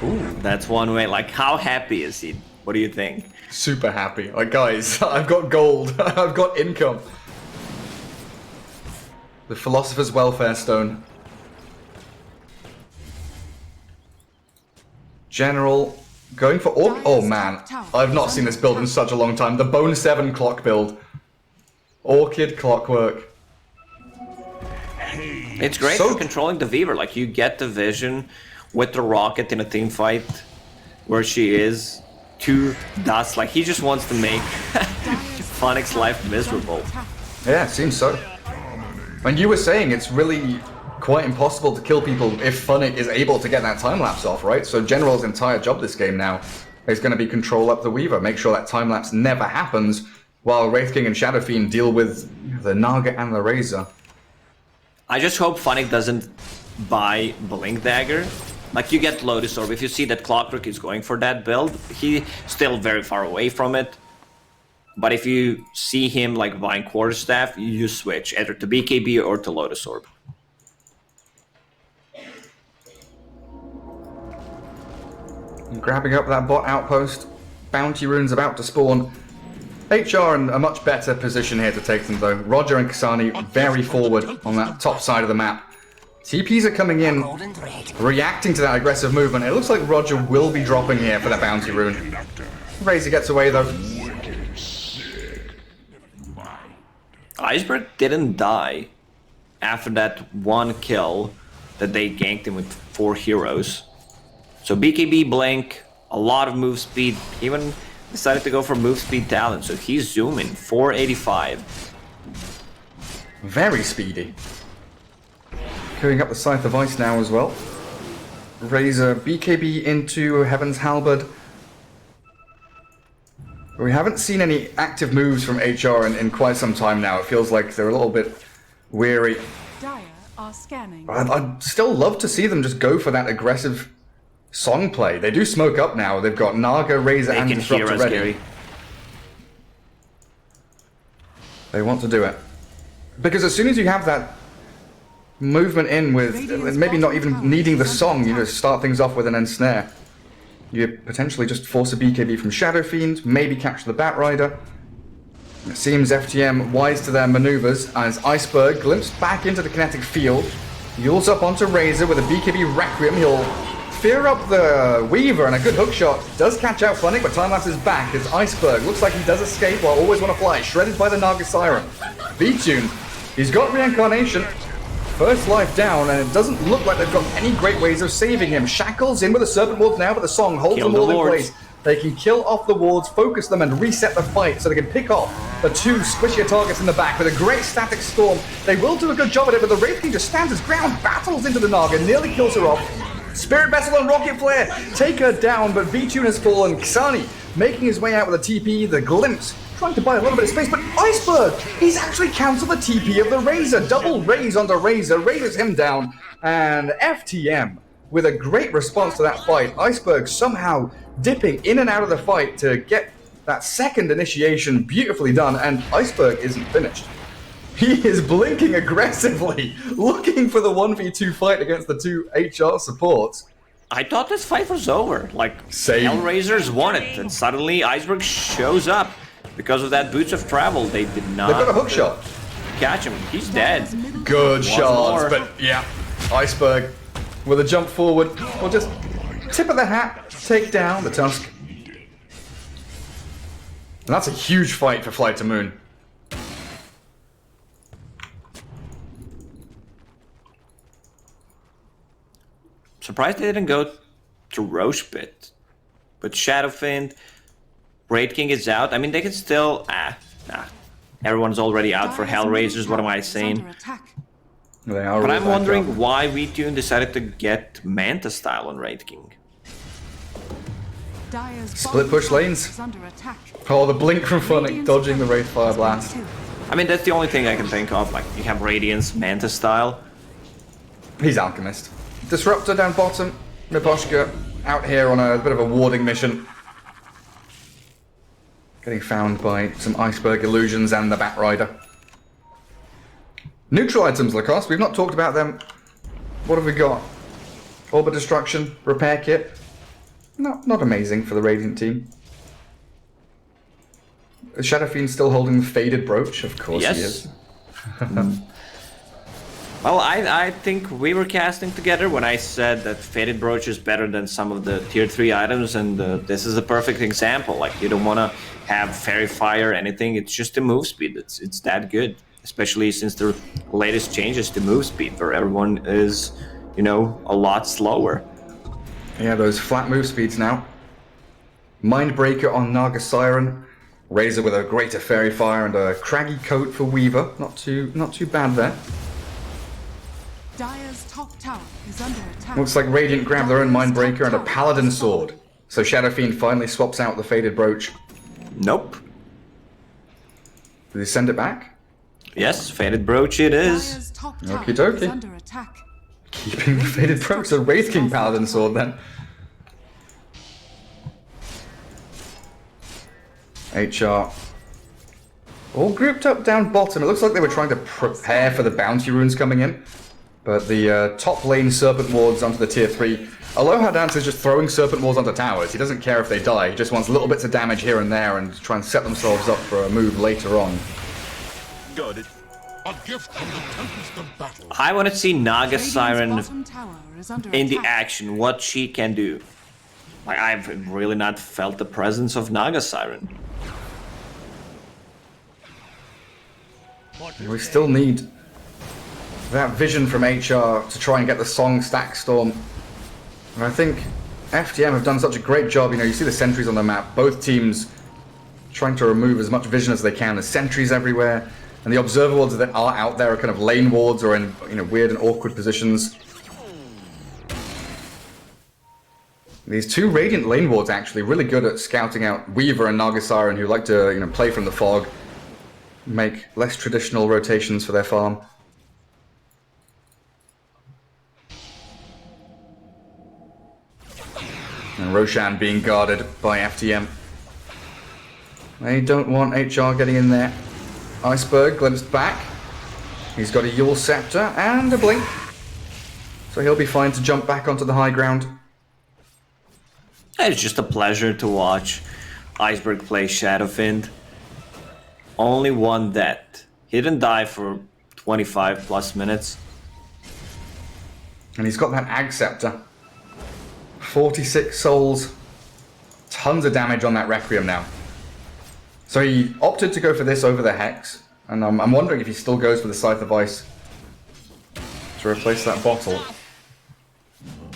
Ooh, that's one way. Like, how happy is he? What do you think? Super happy. Like, guys, I've got gold. I've got income. The Philosopher's Welfare Stone. General going for Orc. Oh man, I've not seen this build in such a long time. The Bone 7 clock build. Orchid Clockwork. It's great for controlling the Weaver. Like, you get the vision with the Rocket in a team fight where she is to dust. Like, he just wants to make Phoenix's life miserable. Yeah, it seems so. And you were saying it's really quite impossible to kill people if Funnick is able to get that time-lapse off, right? So General's entire job this game now is going to be control up the Weaver, make sure that time-lapse never happens, while Wraith King and Shadow Fiend deal with the Naga and the Razor. I just hope Funnick doesn't buy Blink Dagger. Like, you get Lotus Orb. If you see that Clockwork is going for that build, he's still very far away from it. But if you see him like buying Quarterstaff, you switch either to BKB or to Lotus Orb. Grabbing up that bot outpost. Bounty runes about to spawn. HR in a much better position here to take them though. Roger and Xani very forward on that top side of the map. TPs are coming in, reacting to that aggressive movement. It looks like Roger will be dropping here for that bounty rune. Razor gets away though. Iceberg didn't die after that one kill that they ganked him with 4 heroes. So BKB Blink, a lot of move speed, even decided to go for move speed talent, so he's zooming, 485. Very speedy. Clearing up the Scythe of Ice now as well. Razor BKB into Heaven's Halberd. We haven't seen any active moves from HR in quite some time now. It feels like they're a little bit weary. Dire are scanning. I'd still love to see them just go for that aggressive song play. They do smoke up now. They've got Naga, Razor, and They can hear Disruptor us, ready. Gary. They want to do it. Because as soon as you have that movement in with maybe not even needing the song, you just start things off with an ensnare. You potentially just force a BKB from Shadow Fiend, maybe catch the Bat Rider. It seems FTM wise to their maneuvers as Iceberg glimpsed back into the kinetic field. Yules up onto Razor with a BKB Requiem. He'll fear up the Weaver, and a good hook shot does catch out Funnick, but Timelapse is back as Iceberg looks like he does escape while always want to fly, shredded by the Naga Siren. V-Tune, he's got Reincarnation. First life down, and it doesn't look like they've got any great ways of saving him. Shackles in with the Serpent Wards now, but the song holds Kill them all the in wards. place. They can kill off the wards, focus them, and reset the fight so they can pick off the two squishier targets in the back with a great static storm. They will do a good job at it, but the Wraith King just stands his ground, battles into the Naga, nearly kills her off. Spirit Vessel and Rocket Flare take her down, but V-Tune has fallen. Xani making his way out with a TP, the Glimpse trying to buy a little bit of space, but Iceberg, he's actually cancelled the TP of the Razor. Double raise onto Razor, raises him down, and FTM with a great response to that fight. Iceberg somehow dipping in and out of the fight to get that second initiation beautifully done, and Iceberg isn't finished. He is blinking aggressively, looking for the 1v2 fight against the two HR supports. I thought this fight was over. Like, Same. HellRaisers won it, and suddenly Iceberg shows up. Because of that Boots of Travel, they did not They've got a hook shot. catch him. He's dead. Good shots, more. but yeah, Iceberg with a jump forward, or just tip of the hat, take down the Tusk. And that's a huge fight for Flight to Moon. Surprised they didn't go to Roche Pit. But Shadowfiend, Raid King is out. I mean, they can still... Everyone's already out for HellRaisers, what am I saying? They are But all I'm back wondering up. why V-Tune decided to get Manta style on Raid King. Split push lanes. Oh, the blink from Funnick, dodging the Wraith Fire Blast. I mean, that's the only thing I can think of. Like, you have Radiance, Manta style. He's Alchemist. Disruptor down bottom. Miposhka out here on a bit of a warding mission. Getting found by some Iceberg Illusions and the Bat Rider. Neutral items, Lacoste. We've not talked about them. What have we got? Orbit Destruction, Repair Kit. Not amazing for the Radiant team. Is Shadow Fiend still holding the Faded Brooch? Of course Yes. he is. Well, I think we were casting together when I said that Faded Brooch is better than some of the tier 3 items, and this is a perfect example. Like, you don't want to have Fairy Fire or anything, it's just the move speed. It's that good, especially since the latest changes to move speed, where everyone is, you know, a lot slower. Yeah, those flat move speeds now. Mindbreaker on Naga Siren. Razor with a greater Fairy Fire and a craggy coat for Weaver. Not too bad there. Dire's top tower is under attack. Looks like Radiant grabbed their own Mindbreaker and a Paladin Sword. So Shadow Fiend finally swaps out the Faded Brooch. Nope. Did he send it back? Yes, Faded Brooch it is. Dire's top tower Okie dokie. is under attack. Keeping the Faded Brooch. So Wraith King Paladin Sword then. HR. All grouped up down bottom. It looks like they were trying to prepare for the bounty runes coming in. But the top lane Serpent Wards onto the tier 3. Aloha Dance is just throwing Serpent Wards onto towers. He doesn't care if they die. He just wants little bits of damage here and there and try and set themselves up for a move later on. Got it. A gift from the tempest of battle. I want to see Naga Radiant's Siren bottom tower is under in the attack. action, what she can do. Like, I've really not felt the presence of Naga Siren. We still need that vision from HR to try and get the song Stack Storm. And I think FTM have done such a great job. You know, you see the sentries on the map. Both teams trying to remove as much vision as they can. There's sentries everywhere. And the observer wards that are out there are kind of lane wards or in, you know, weird and awkward positions. These two Radiant lane wards actually really good at scouting out Weaver and Naga Siren, who like to, you know, play from the fog, make less traditional rotations for their farm. And Roshan being guarded by FTM. They don't want HR getting in there. Iceberg glimpsed back. He's got a Yule Scepter and a Blink. So he'll be fine to jump back onto the high ground. It's just a pleasure to watch Iceberg play Shadowfiend. Only one death. He didn't die for 25 plus minutes. And he's got that Ag Scepter. 46 souls. Tons of damage on that Requiem now. So he opted to go for this over the Hex, and I'm wondering if he still goes for the Scythe of Ice to replace that bottle.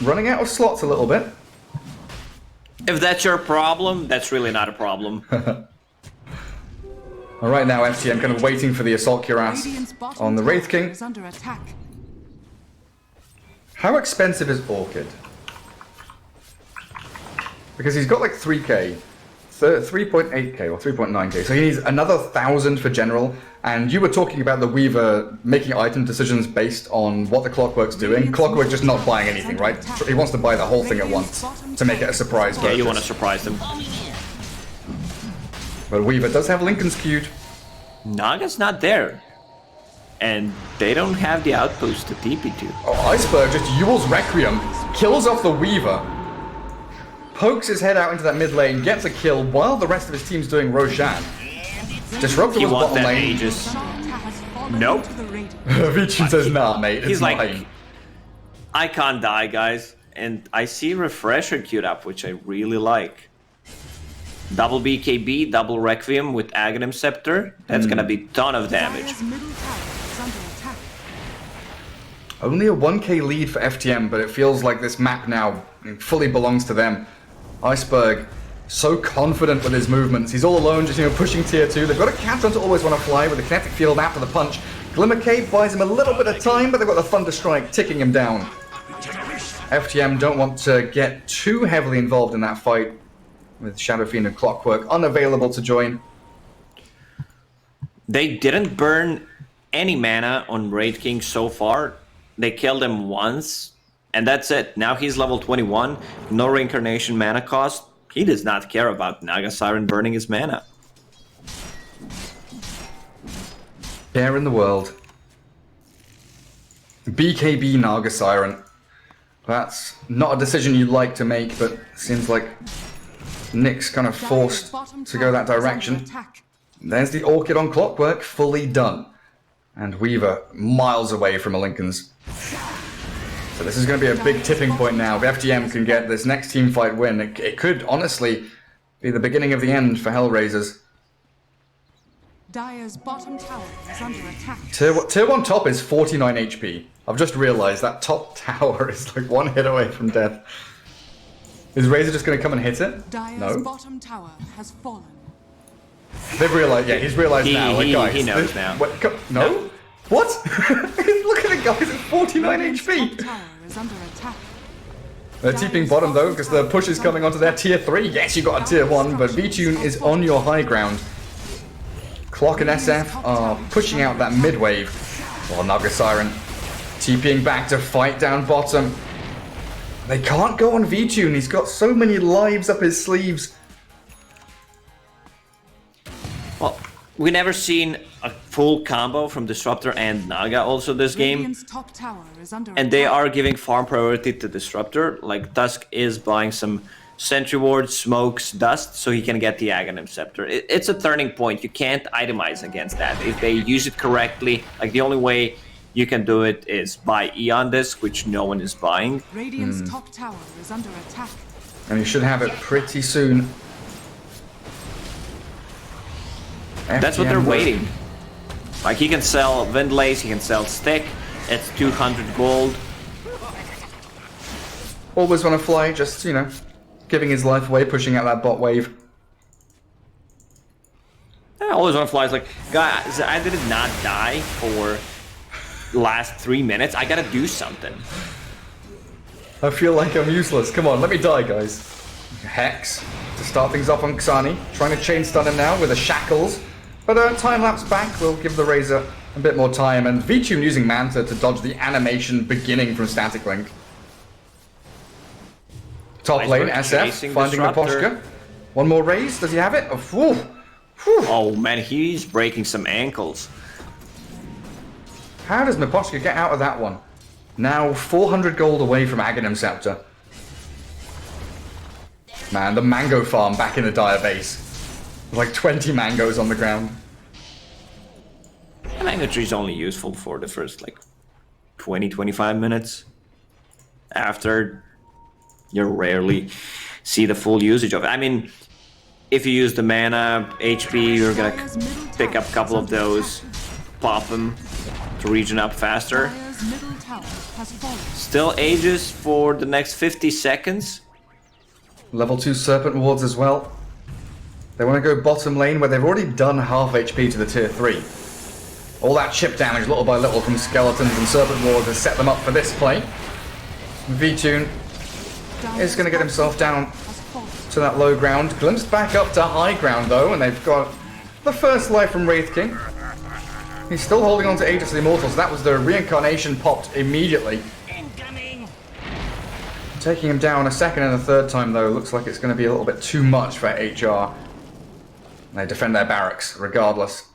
Running out of slots a little bit. If that's your problem, that's really not a problem. Alright, now FTM kind of waiting for the Assault Cuirass Radiant's bottom on the Wraith tower King. is under attack. How expensive is Orchid? Because he's got like 3k. 3.8k or 3.9k, so he needs another 1,000 for general. And you were talking about the Weaver making item decisions based on what the Clockwork's doing. Clockwork just not buying anything, right? He wants to buy the whole thing at once to make it a surprise Yeah, purchase. you want to surprise them. But Weaver does have Lincoln's queued. Naga's not there. And they don't have the outpost to TP to. Oh, Iceberg just Yule's Requiem, kills off the Weaver, pokes his head out into that mid lane, gets a kill while the rest of his team's doing Roshan. Disruptor You was want bottom that lane. Aegis. Has fallen Nope. into the Radiant. Vichun says, nah, mate, it's He's like, mine. I can't die, guys. And I see Refresher queued up, which I really like. Double BKB, double Requiem with Aghanim Scepter. That's gonna be ton of damage. Dire's middle tower is under attack. Only a 1k lead for FTM, but it feels like this map now fully belongs to them. Iceberg, so confident with his movements. He's all alone, just, you know, pushing tier 2. They've got a Captain to always want to fly with a kinetic field after the punch. Glimmer Cape buys him a little bit of time, but they've got the Thunder Strike ticking him down. FTM don't want to get too heavily involved in that fight with Shadowfiend and Clockwork unavailable to join. They didn't burn any mana on Wraith King so far. They killed him once, and that's it. Now he's level 21, no reincarnation mana cost. He does not care about Naga Siren burning his mana. Care in the world. BKB Naga Siren. That's not a decision you'd like to make, but seems like Nick's kind of forced to go that direction. There's the Orchid on Clockwork, fully done. And Weaver miles away from a Lincoln's. So this is going to be a big tipping point now. If FTM can get this next team fight win, it could honestly be the beginning of the end for HellRaisers. Dire's bottom tower is under attack. Tier 1 top is 49 HP. I've just realized that top tower is like one hit away from death. Is Razor just going to come and hit it? Dire's No. bottom tower has fallen. They've realized, yeah, he's realized now. Like, guys, he knows now. What, no? What? Look at it, guys, it's 49 Radiant's HP. top tower is under attack. They're TPing bottom though, because the push is coming onto their tier 3. Yes, you got a tier 1, but VTune is on your high ground. Clock and SF are pushing out that mid wave. While Naga Siren TPing back to fight down bottom. They can't go on VTune, he's got so many lives up his sleeves. Well, we never seen a full combo from Disruptor and Naga also this game. Radiant's top tower is under And they attack. are giving farm priority to Disruptor. Like, Dusk is buying some Sentry Ward, Smokes, Dust, so he can get the Aghanim Scepter. It's a turning point. You can't itemize against that. If they use it correctly, like, the only way you can do it is buy Eon Disc, which no one is buying. Radiant's top tower is under attack. And he should have it pretty soon. That's what FTM they're will- waiting. Like, he can sell Windlace, he can sell Stick. It's 200 gold. Always want to fly, just, you know, giving his life away, pushing out that bot wave. I always want to fly. It's like, guys, I did not die for the last 3 minutes. I gotta do something. I feel like I'm useless. Come on, let me die, guys. Hex to start things off on Xani. Trying to chain stun him now with the shackles. But time lapse back will give the Razor a bit more time. And VTune using Manta to dodge the animation beginning from Static Link. Top lane, SF, finding the Miposhka. One more raise. Does he have it? Oh, whew. Whew. Oh man, he's breaking some ankles. How does Miposhka get out of that one? Now 400 gold away from Aghanim Scepter. Man, the mango farm back in the Dire base. Like 20 mangoes on the ground. The mango tree is only useful for the first like 20-25 minutes. After, you rarely see the full usage of it. I mean, if you use the mana, HP, you're gonna pick up a couple of those, pop them to regen up faster. Still Aegis for the next 50 seconds. Level 2 Serpent Wards as well. They want to go bottom lane where they've already done half HP to the tier 3. All that chip damage little by little from Skeletons and Serpent Wards has set them up for this play. VTune is going to get himself down to that low ground. Glimpsed back up to high ground though, and they've got the first life from Wraith King. He's still holding on to Aegis of the Immortals. That was the reincarnation popped immediately. Incoming. Taking him down a second and a third time though, looks like it's going to be a little bit too much for HR. They defend their barracks regardless.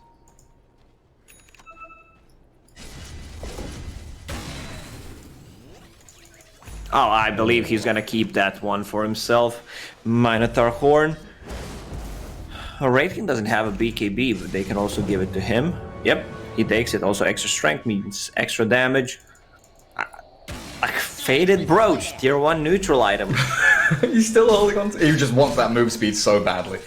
Oh, I believe he's gonna keep that one for himself. Minotaur Horn. Wraith King doesn't have a BKB, but they can also give it to him. Yep, he takes it. Also extra strength means extra damage. A faded brooch, tier 1 neutral item. He's still holding on to... He just wants that move speed so badly.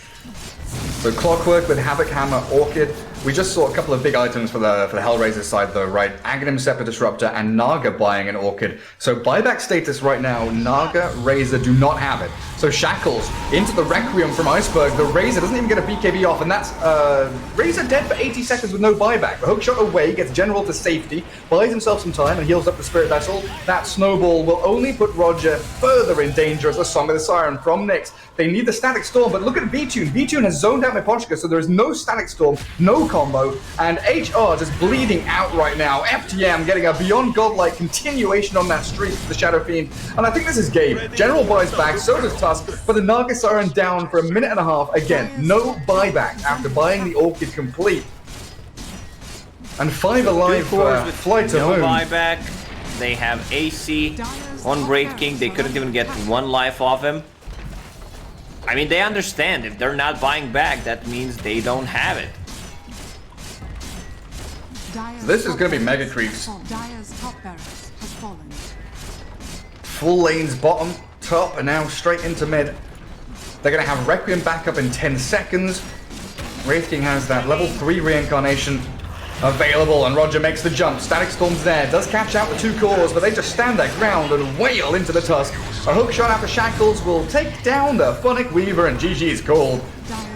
So Clockwork with Havoc Hammer, Orchid. We just saw a couple of big items for the HellRaisers side though, right? Aghanim Scepter Disruptor and Naga buying an Orchid. So buyback status right now, Naga, Razor do not have it. So Shackles into the Requiem from Iceberg. The Razor doesn't even get a BKB off, and that's Razor dead for 80 seconds with no buyback. The hookshot away, gets General to safety, buys himself some time and heals up the Spirit Vessel. That snowball will only put Roger further in danger as the Song of the Siren from Nyx. They need the Static Storm, but look at VTune. VTune has zoned out Miposhka, so there is no Static Storm, no combo, and HR just bleeding out right now. FTM getting a beyond godlike continuation on that streak with the Shadow Fiend, and I think this is game. General buys back, so does Tusk, but the Naga Siren down for a minute and a half. Again, no buyback after buying the Orchid complete. And 5 alive for Flight to Moon. No buyback. They have AC on Wraith King. They couldn't even get 1 life off him. I mean, they understand if they're not buying back, that means they don't have it. So this is going to be mega creeps. Dire's top barracks has fallen. Full lanes bottom, top, and now straight into mid. They're going to have Requiem back up in 10 seconds. Wraith King has that level 3 reincarnation available, and Roger makes the jump. Static Storm's there, does catch out the 2 cores, but they just stand their ground and wail into the Tusk. A hook shot after Shackles will take down the Phonic Weaver, and GG's called.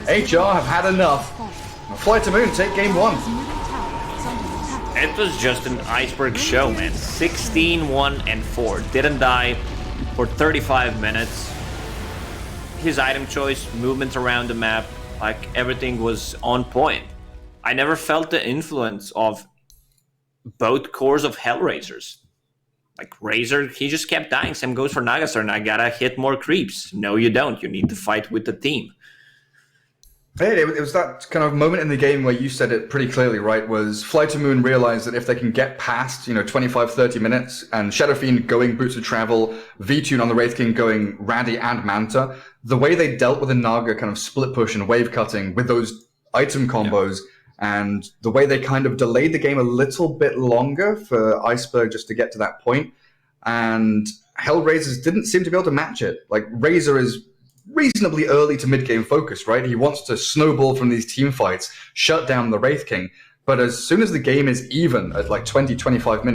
HR have had enough. Flight to Moon take game 1. It was just an iceberg show, man. 16-1-4. Didn't die for 35 minutes. His item choice, movement around the map, like everything was on point. I never felt the influence of both cores of HellRaisers. Like Razor, he just kept dying. Same goes for Nagasar, and I gotta hit more creeps. No, you don't. You need to fight with the team. Hey, it was that kind of moment in the game where you said it pretty clearly, right? Was Flight to Moon realized that if they can get past, 25, 30 minutes, and Shadow Fiend going Boots of Travel, VTune on the Wraith King going Raddy and Manta, the way they dealt with the Naga kind of split push and wave cutting with those item combos, and the way they kind of delayed the game a little bit longer for Iceberg just to get to that point, and HellRaisers didn't seem to be able to match it. Like, Razor is reasonably early to mid-game focused, right? He wants to snowball from these team fights, shut down the Wraith King, but as soon as the game is even at like 20, 25 minutes,